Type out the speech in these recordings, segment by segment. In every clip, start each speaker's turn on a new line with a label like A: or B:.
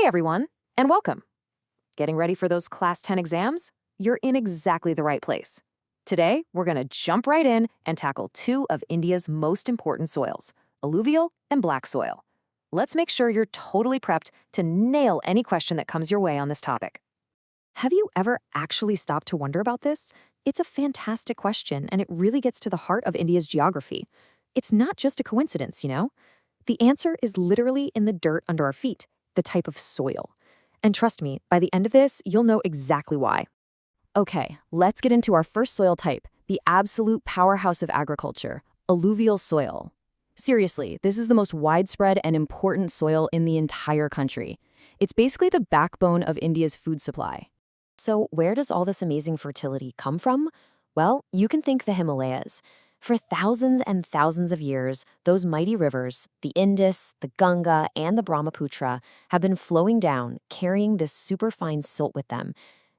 A: everyone, and welcome. Getting ready for those Class 10 exams? You're in exactly the right place. Today, we're going to jump right in and tackle two of India's most important soils, alluvial and black soil. Let's make sure you're totally prepped to nail any question that comes your way on this topic. Have you ever actually stopped to wonder about this? It's a fantastic question, and it really gets to the heart of India's geography. It's not just a coincidence, you know? The answer is literally in the dirt under our feet, the type of soil. And trust me, by the end of this, you'll know exactly why. Okay, let's get into our first soil type, the absolute powerhouse of agriculture, alluvial soil. Seriously, this is the most widespread and important soil in the entire country. It's basically the backbone of India's food supply. So where does all this amazing fertility come from? Well, you can think the Himalayas. For thousands and thousands of years, those mighty rivers, the Indus, the Ganga, and the Brahmaputra, have been flowing down, carrying this superfine silt with them.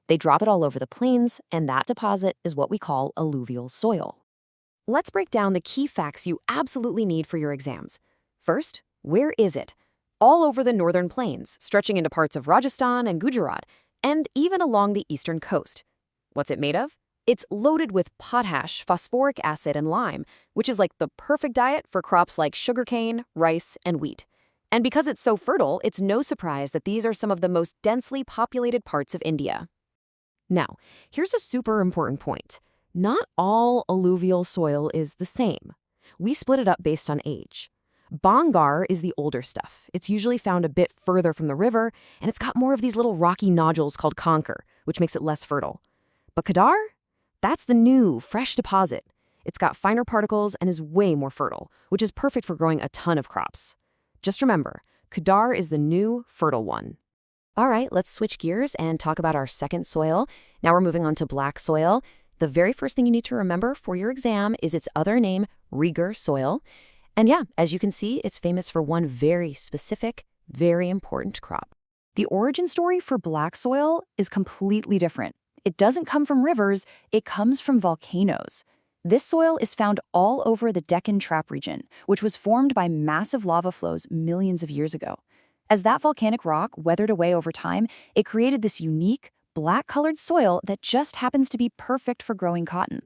A: They drop it all over the plains, and that deposit is what we call alluvial soil. Let's break down the key facts you absolutely need for your exams. First, where is it? All over the northern plains, stretching into parts of Rajasthan and Gujarat, and even along the eastern coast. What's it made of? It's loaded with potash, phosphoric acid, and lime, which is like the perfect diet for crops like sugarcane, rice, and wheat. And because it's so fertile, it's no surprise that these are some of the most densely populated parts of India. Now, here's a super important point. Not all alluvial soil is the same. We split it up based on age. Bangar is the older stuff. It's usually found a bit further from the river, and it's got more of these little rocky nodules called conker, which makes it less fertile. But Kedar? That's the new, fresh deposit. It's got finer particles and is way more fertile, which is perfect for growing a ton of crops. Just remember, Kedar is the new, fertile one. All right, let's switch gears and talk about our second soil. Now we're moving on to black soil. The very first thing you need to remember for your exam is its other name, Rigar soil. And yeah, as you can see, it's famous for one very specific, very important crop. The origin story for black soil is completely different. It doesn't come from rivers, it comes from volcanoes. This soil is found all over the Deccan Trap region, which was formed by massive lava flows millions of years ago. As that volcanic rock weathered away over time, it created this unique, black-colored soil that just happens to be perfect for growing cotton.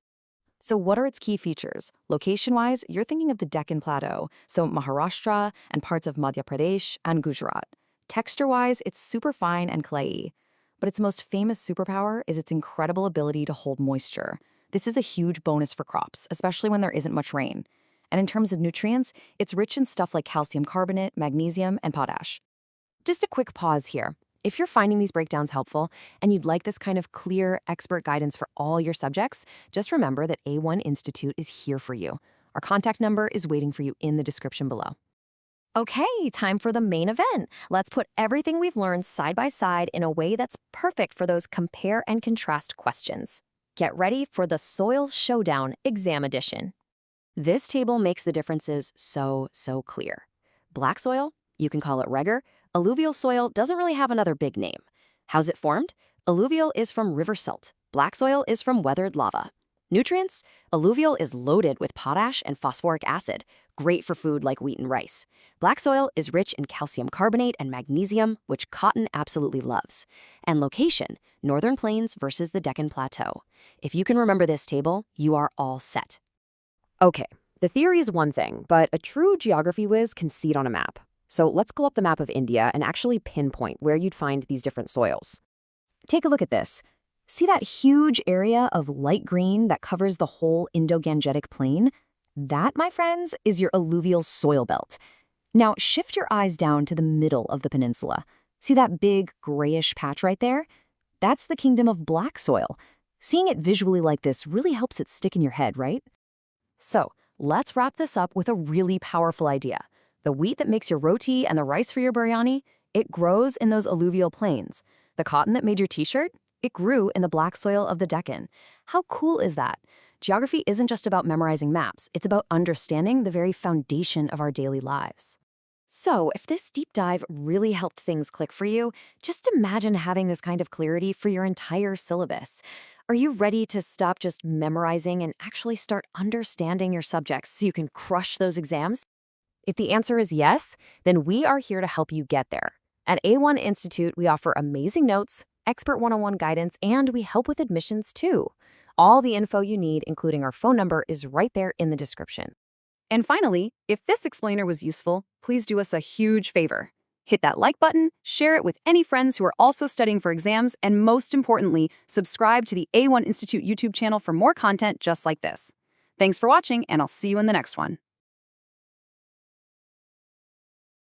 A: So what are its key features? Location-wise, you're thinking of the Deccan Plateau, so Maharashtra and parts of Madhya Pradesh and Gujarat. Texture-wise, it's super fine and clayey. But its most famous superpower is its incredible ability to hold moisture. This is a huge bonus for crops, especially when there isn't much rain. And in terms of nutrients, it's rich in stuff like calcium carbonate, magnesium, and potash. Just a quick pause here. If you're finding these breakdowns helpful and you'd like this kind of clear, expert guidance for all your subjects, just remember that A1 Institute is here for you. Our contact number is waiting for you in the description below. Okay, time for the main event. Let's put everything we've learned side by side in a way that's perfect for those compare and contrast questions. Get ready for the Soil Showdown Exam Edition. This table makes the differences so clear. Black soil, you can call it Regar. Alluvial soil doesn't really have another big name. How's it formed? Alluvial is from river silt. Black soil is from weathered lava. Nutrients? Alluvial is loaded with potash and phosphoric acid, great for food like wheat and rice. Black soil is rich in calcium carbonate and magnesium, which cotton absolutely loves. And location, northern plains versus the Deccan Plateau. If you can remember this table, you are all set. Okay, the theory is one thing, but a true geography whiz can see it on a map. So let's pull up the map of India and actually pinpoint where you'd find these different soils. Take a look at this. See that huge area of light green that covers the whole Indo-Gangetic plain? That, my friends, is your alluvial soil belt. Now shift your eyes down to the middle of the peninsula. See that big grayish patch right there? That's the kingdom of black soil. Seeing it visually like this really helps it stick in your head, right? So let's wrap this up with a really powerful idea. The wheat that makes your roti and the rice for your biryani, it grows in those alluvial plains. The cotton that made your t-shirt, it grew in the black soil of the Deccan. How cool is that? Geography isn't just about memorizing maps, it's about understanding the very foundation of our daily lives. So, if this deep dive really helped things click for you, just imagine having this kind of clarity for your entire syllabus. Are you ready to stop just memorizing and actually start understanding your subjects so you can crush those exams? If the answer is yes, then we are here to help you get there.
B: At A1 Institute, we offer amazing notes, expert one-on-one guidance, and we help with admissions too. All the info you need, including our phone number, is right there in the description.
C: And finally, if this explainer was useful, please do us a huge favor. Hit that like button, share it with any friends who are also studying for exams, and most importantly, subscribe to the A1 Institute YouTube channel for more content just like this. Thanks for watching, and I'll see you in the next one.